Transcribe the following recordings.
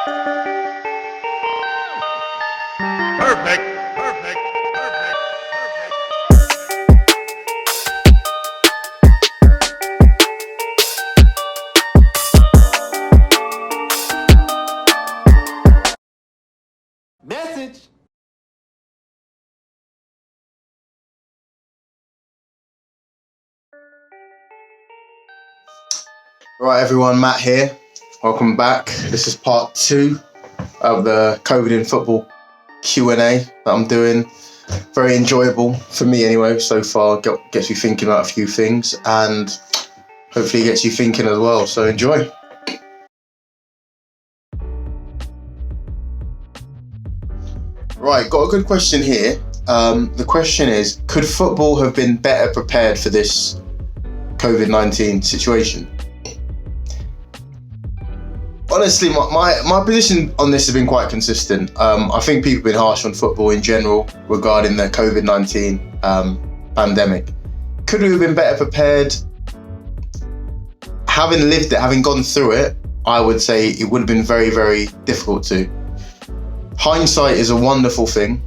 Perfect, perfect, perfect, perfect. Message. Right, everyone, Matt here. Welcome back. This is part 2 of the COVID in football Q&A that I'm doing. Very enjoyable for me anyway so far. Gets you thinking about a few things and hopefully gets you thinking as well. So enjoy. Right, got a good question here. The question is, could football have been better prepared for this COVID-19 situation? Honestly, my position on this has been quite consistent. I think people have been harsh on football in general regarding the COVID-19 pandemic. Could we have been better prepared? Having lived it, having gone through it, I would say it would have been very, very difficult to. Hindsight is a wonderful thing,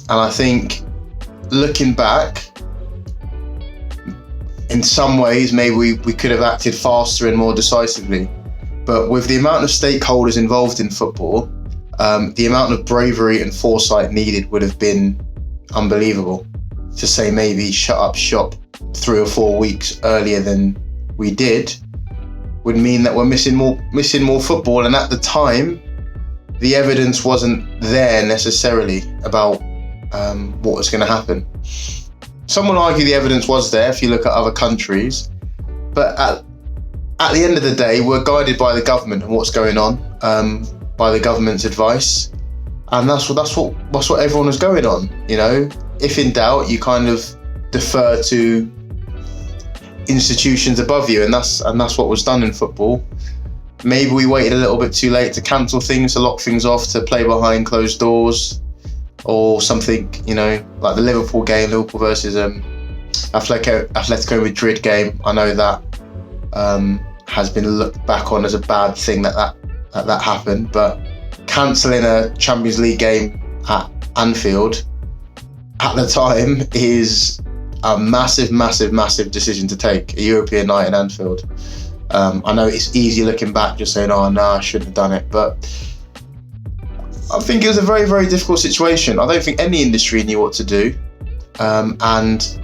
and I think looking back, in some ways, maybe we could have acted faster and more decisively. But with the amount of stakeholders involved in football, the amount of bravery and foresight needed would have been unbelievable. To say maybe shut up shop 3 or 4 weeks earlier than we did would mean that we're missing more football. And at the time, the evidence wasn't there necessarily about what was going to happen. Some will argue the evidence was there if you look at other countries, but at the end of the day, we're guided by the government and what's going on, by the government's advice, and that's what everyone was going on. You know, if in doubt, you kind of defer to institutions above you, and that's what was done in football. Maybe we waited a little bit too late to cancel things, to lock things off, to play behind closed doors, or something. You know, like the Liverpool versus Atletico Madrid game. I know that has been looked back on as a bad thing that happened, but cancelling a Champions League game at Anfield at the time is a massive decision to take, a European night in Anfield. I know it's easy looking back just saying, oh no, I shouldn't have done it, but I think it was a very, very difficult situation. I don't think any industry knew what to do, and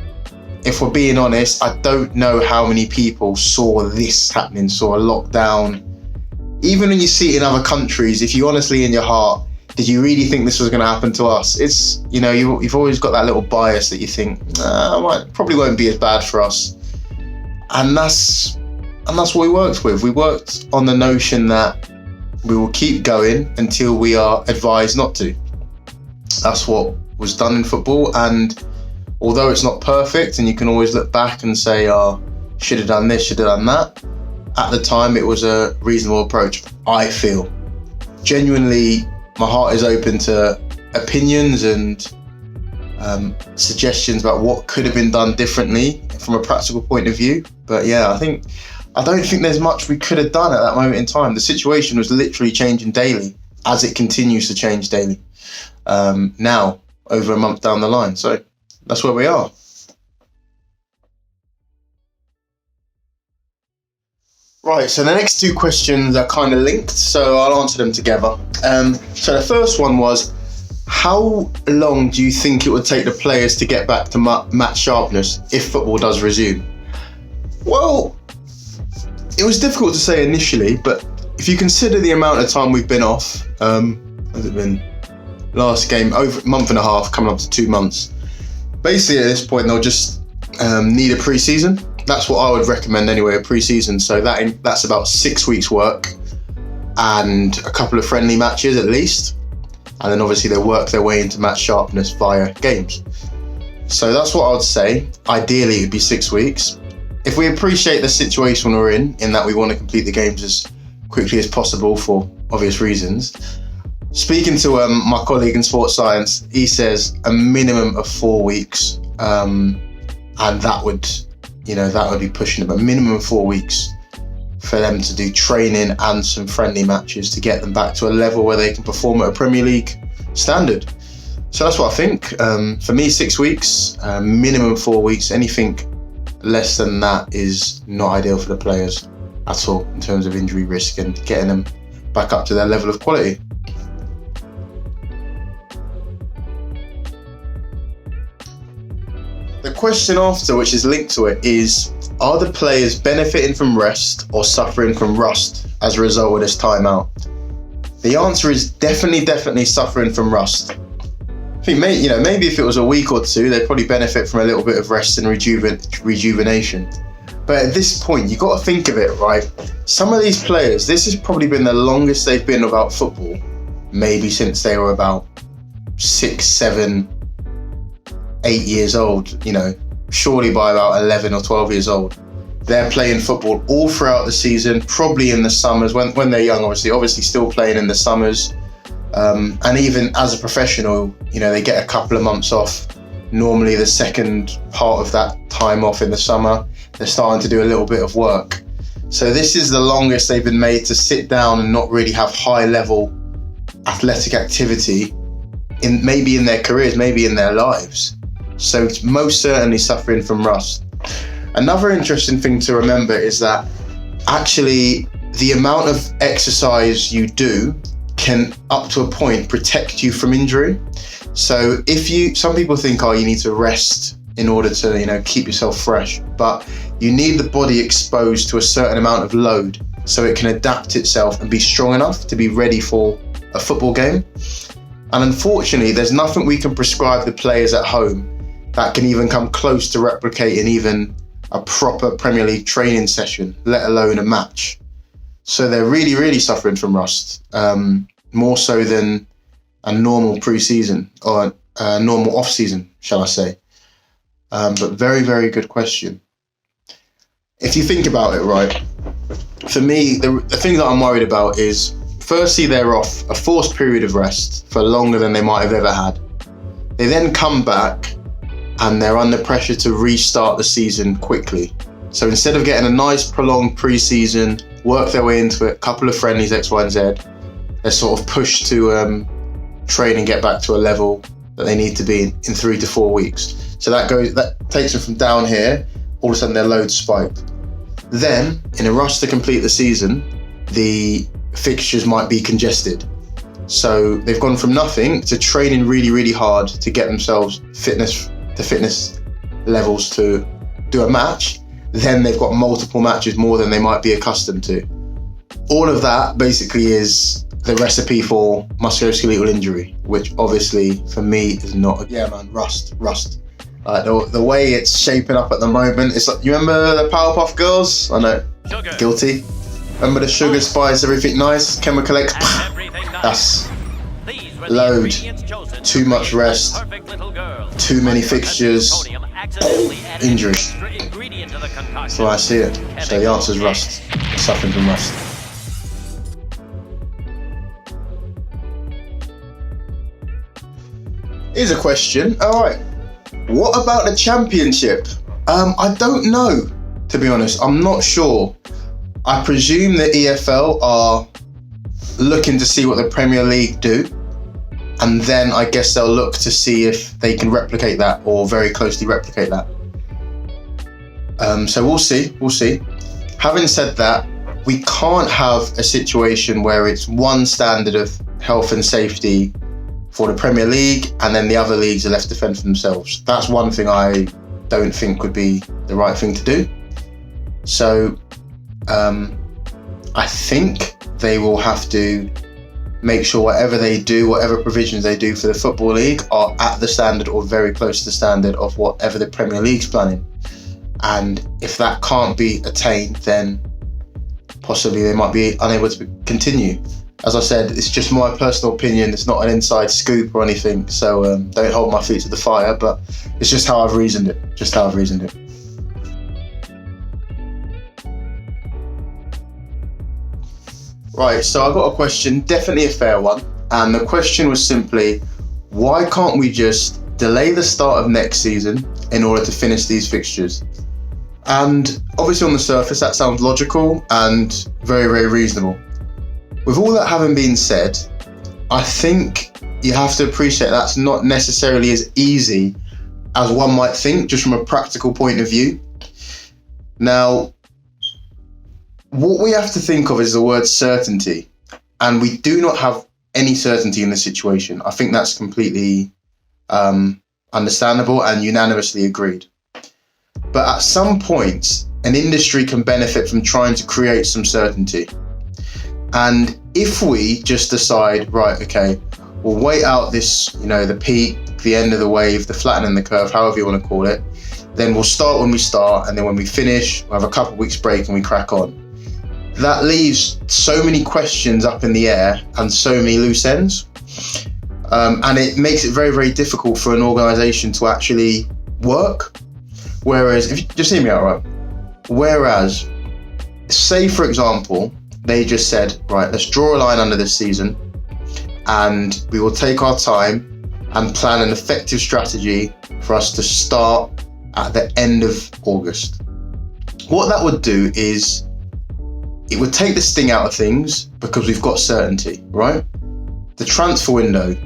if we're being honest, I don't know how many people saw this happening, saw a lockdown. Even when you see it in other countries, if you honestly in your heart, did you really think this was going to happen to us? It's, you know, you've always got that little bias that you think, probably won't be as bad for us. And that's what we worked with. We worked on the notion that we will keep going until we are advised not to. That's what was done in football, and although it's not perfect and you can always look back and say, oh, should have done this, should have done that, at the time it was a reasonable approach, I feel. Genuinely, my heart is open to opinions and suggestions about what could have been done differently from a practical point of view. But yeah, I don't think there's much we could have done at that moment in time. The situation was literally changing daily, as it continues to change daily. Now, over a month down the line. So that's where we are. Right, so the next 2 questions are kind of linked, so I'll answer them together. So the first one was, how long do you think it would take the players to get back to match sharpness if football does resume? Well, it was difficult to say initially, but if you consider the amount of time we've been off, has it been last game, over a month and a half, coming up to 2 months. Basically, at this point, they'll just need a pre-season. That's what I would recommend anyway, a pre-season. So that's about 6 weeks work and a couple of friendly matches at least. And then obviously they work their way into match sharpness via games. So that's what I would say. Ideally, it'd be 6 weeks. If we appreciate the situation we're in that we want to complete the games as quickly as possible for obvious reasons. Speaking to my colleague in sports science, he says a minimum of 4 weeks, and that would be pushing it. But minimum 4 weeks for them to do training and some friendly matches to get them back to a level where they can perform at a Premier League standard. So that's what I think. For me, 6 weeks, minimum 4 weeks. Anything less than that is not ideal for the players at all in terms of injury risk and getting them back up to their level of quality. The question after, which is linked to it, is: are the players benefiting from rest or suffering from rust as a result of this timeout? The answer is definitely suffering from rust. I think maybe if it was a week or two, they'd probably benefit from a little bit of rest and rejuvenation. But at this point, you've got to think of it, right? Some of these players, this has probably been the longest they've been without football, maybe since they were about 6, 7, 8 years old, surely by about 11 or 12 years old. They're playing football all throughout the season, probably in the summers, when they're young, obviously still playing in the summers. And even as a professional, they get a couple of months off. Normally the second part of that time off in the summer, they're starting to do a little bit of work. So this is the longest they've been made to sit down and not really have high level athletic activity maybe in their careers, maybe in their lives. So it's most certainly suffering from rust. Another interesting thing to remember is that actually the amount of exercise you do can, up to a point, protect you from injury. So some people think, you need to rest in order to, keep yourself fresh, but you need the body exposed to a certain amount of load so it can adapt itself and be strong enough to be ready for a football game. And unfortunately, there's nothing we can prescribe the players at home that can even come close to replicating even a proper Premier League training session, let alone a match. So they're really suffering from rust, more so than a normal pre-season or a normal off-season, shall I say. But very good question. If you think about it, right, for me, the thing that I'm worried about is, firstly, they're off a forced period of rest for longer than they might have ever had. They then come back and they're under pressure to restart the season quickly. So instead of getting a nice prolonged pre-season, work their way into it, a couple of friendlies, X, Y, and Z, they're sort of pushed to train and get back to a level that they need to be in 3 to 4 weeks. So that takes them from down here, all of a sudden their load spiked. Then, in a rush to complete the season, the fixtures might be congested. So they've gone from nothing to training really hard to get themselves fitness levels to do a match. Then they've got multiple matches, more than they might be accustomed to. All of that basically is the recipe for musculoskeletal injury, which obviously for me is not. Rust. The way it's shaping up at the moment, it's like, you remember the Powerpuff Girls? I know, Sugar. Guilty. Remember the sugar, spice, everything nice, chemical X. That's load, too much rest, too many fixtures, injury. That's why I see it. So the answer is rust, suffering from rust. Here's a question. All right, what about the championship? I don't know, to be honest. I'm not sure. I presume the EFL are looking to see what the Premier League do, and then I guess they'll look to see if they can replicate that or very closely replicate that. So we'll see. Having said that, we can't have a situation where it's one standard of health and safety for the Premier League and then the other leagues are left to fend for themselves. That's one thing I don't think would be the right thing to do. So I think they will have to make sure whatever provisions they do for the Football League are at the standard or very close to the standard of whatever the Premier League's planning. And if that can't be attained, then possibly they might be unable to continue. As I said, it's just my personal opinion. It's not an inside scoop or anything, so don't hold my feet to the fire, but it's just how I've reasoned it. Right, so I've got a question, definitely a fair one. And the question was simply, why can't we just delay the start of next season in order to finish these fixtures? And obviously on the surface that sounds logical and very, very reasonable. With all that having been said, I think you have to appreciate that's not necessarily as easy as one might think, just from a practical point of view. Now, what we have to think of is the word certainty, and we do not have any certainty in this situation. I think that's completely understandable and unanimously agreed. But at some point, an industry can benefit from trying to create some certainty. And if we just decide, right, okay, we'll wait out this, the peak, the end of the wave, the flattening the curve, however you want to call it, then we'll start when we start, and then when we finish, we'll have a couple of weeks break and we crack on. That leaves so many questions up in the air and so many loose ends. And it makes it very, very difficult for an organisation to actually work. Whereas, if you just hear me out, right? Whereas, say for example, they just said, right, let's draw a line under this season and we will take our time and plan an effective strategy for us to start at the end of August. What that would do is it would take the sting out of things because we've got certainty, right? The transfer window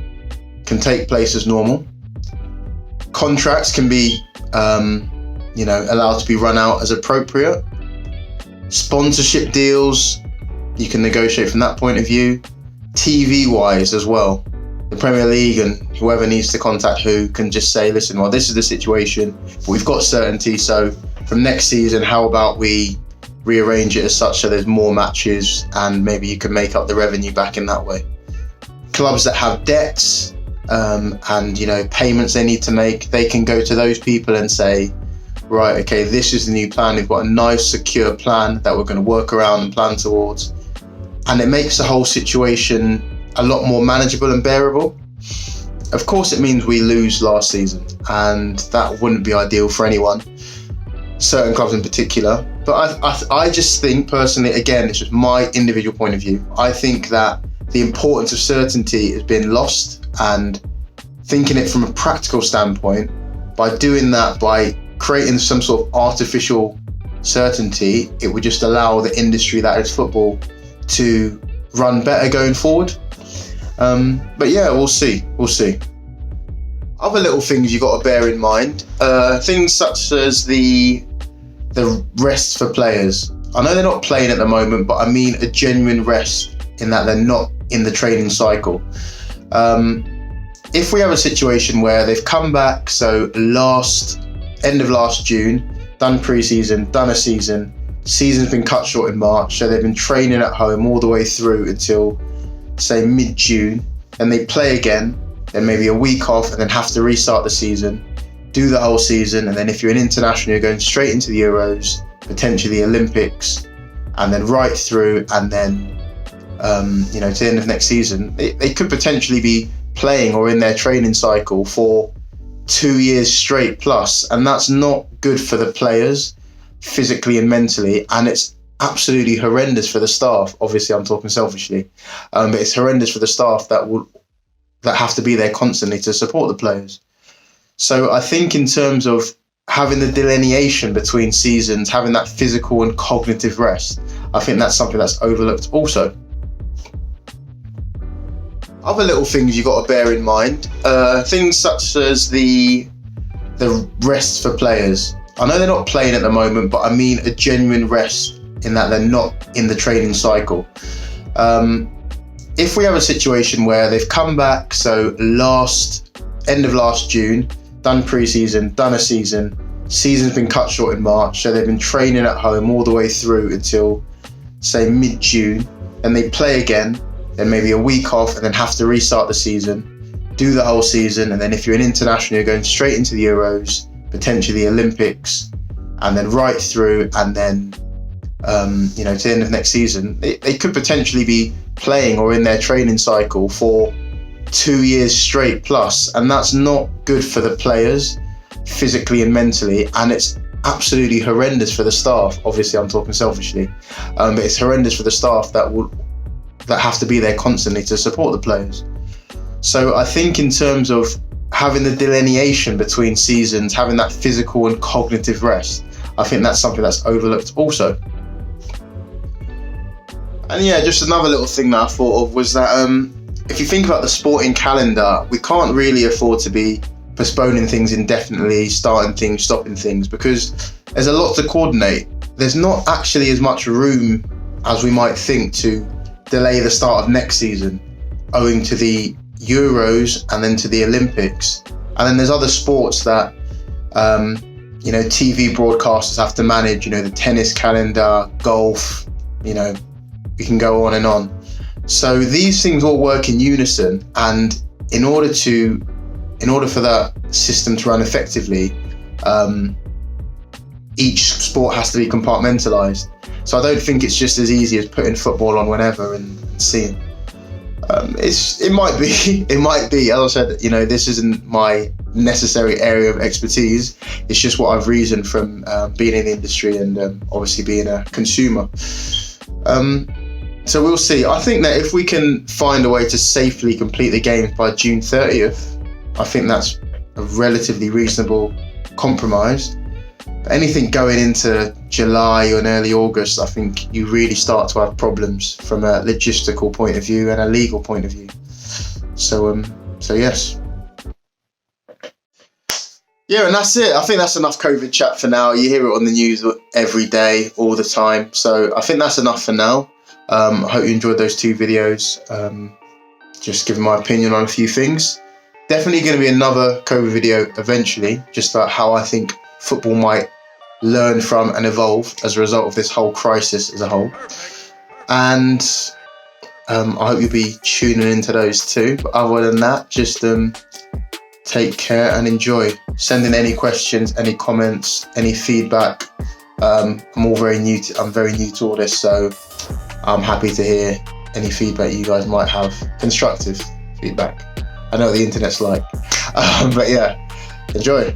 can take place as normal. Contracts can be allowed to be run out as appropriate. Sponsorship deals, you can negotiate from that point of view. TV wise as well, the Premier League and whoever needs to contact who can just say, listen, well, this is the situation, but we've got certainty, so from next season, how about we rearrange it as such so there's more matches and maybe you can make up the revenue back in that way. Clubs that have debts and payments they need to make, they can go to those people and say, right, okay, this is the new plan. We've got a nice, secure plan that we're going to work around and plan towards. And it makes the whole situation a lot more manageable and bearable. Of course, it means we lose last season, and that wouldn't be ideal for anyone, certain clubs in particular. But I just think, personally, again, it's just my individual point of view, I think that the importance of certainty has been lost, and thinking it from a practical standpoint, by doing that, by creating some sort of artificial certainty, it would just allow the industry that is football to run better going forward. But yeah, we'll see. Other little things you got to bear in mind, things such as the rest for players. I know they're not playing at the moment, but I mean a genuine rest in that they're not in the training cycle. If we have a situation where they've come back, so end of last June, done pre-season, done a season's been cut short in March, so they've been training at home all the way through until, say, mid-June, and they play again, then maybe a week off, and then have to restart the season, do the whole season, and then if you're an international, you're going straight into the Euros, potentially the Olympics, and then right through, and then to the end of next season. They could potentially be playing or in their training cycle for 2 years straight plus, and that's not good for the players physically and mentally, and it's absolutely horrendous for the staff. Obviously, I'm talking selfishly, but it's horrendous for the staff that have to be there constantly to support the players. So I think in terms of having the delineation between seasons, having that physical and cognitive rest, I think that's something that's overlooked also. Other little things you got to bear in mind, things such as the rest for players. I know they're not playing at the moment, but I mean a genuine rest in that they're not in the training cycle. If we have a situation where they've come back, so end of last June, done pre-season, done a season's been cut short in March, so they've been training at home all the way through until, say, mid-June, and they play again, then maybe a week off, and then have to restart the season, do the whole season, and then if you're an international, you're going straight into the Euros, potentially the Olympics, and then right through, and then to the end of next season. They could potentially be playing or in their training cycle for 2 years straight plus, and that's not good for the players physically and mentally, and it's absolutely horrendous for the staff. Obviously, I'm talking selfishly, but it's horrendous for the staff that have to be there constantly to support the players. So I think in terms of having the delineation between seasons, having that physical and cognitive rest, I think that's something that's overlooked also. And yeah, just another little thing that I thought of was that if you think about the sporting calendar, we can't really afford to be postponing things indefinitely, starting things, stopping things, because there's a lot to coordinate. There's not actually as much room as we might think to delay the start of next season, owing to the Euros and then to the Olympics. And then there's other sports that TV broadcasters have to manage, the tennis calendar, golf, we can go on and on. So these things all work in unison, and in order for that system to run effectively, each sport has to be compartmentalized. So I don't think it's just as easy as putting football on whenever and seeing. It might be, as I said, this isn't my necessary area of expertise. It's just what I've reasoned from being in the industry and obviously being a consumer. So we'll see. I think that if we can find a way to safely complete the games by June 30th, I think that's a relatively reasonable compromise. But anything going into July or in early August, I think you really start to have problems from a logistical point of view and a legal point of view. So yes. Yeah, and that's it. I think that's enough COVID chat for now. You hear it on the news every day, all the time. So I think that's enough for now. I hope you enjoyed those 2 videos. Just giving my opinion on a few things. Definitely going to be another COVID video eventually, just about how I think football might learn from and evolve as a result of this whole crisis as a whole. And I hope you'll be tuning into those too. But other than that, just take care and enjoy. Send in any questions, any comments, any feedback. I'm very new to all this, so I'm happy to hear any feedback you guys might have, constructive feedback. I know what the internet's like, but yeah, enjoy.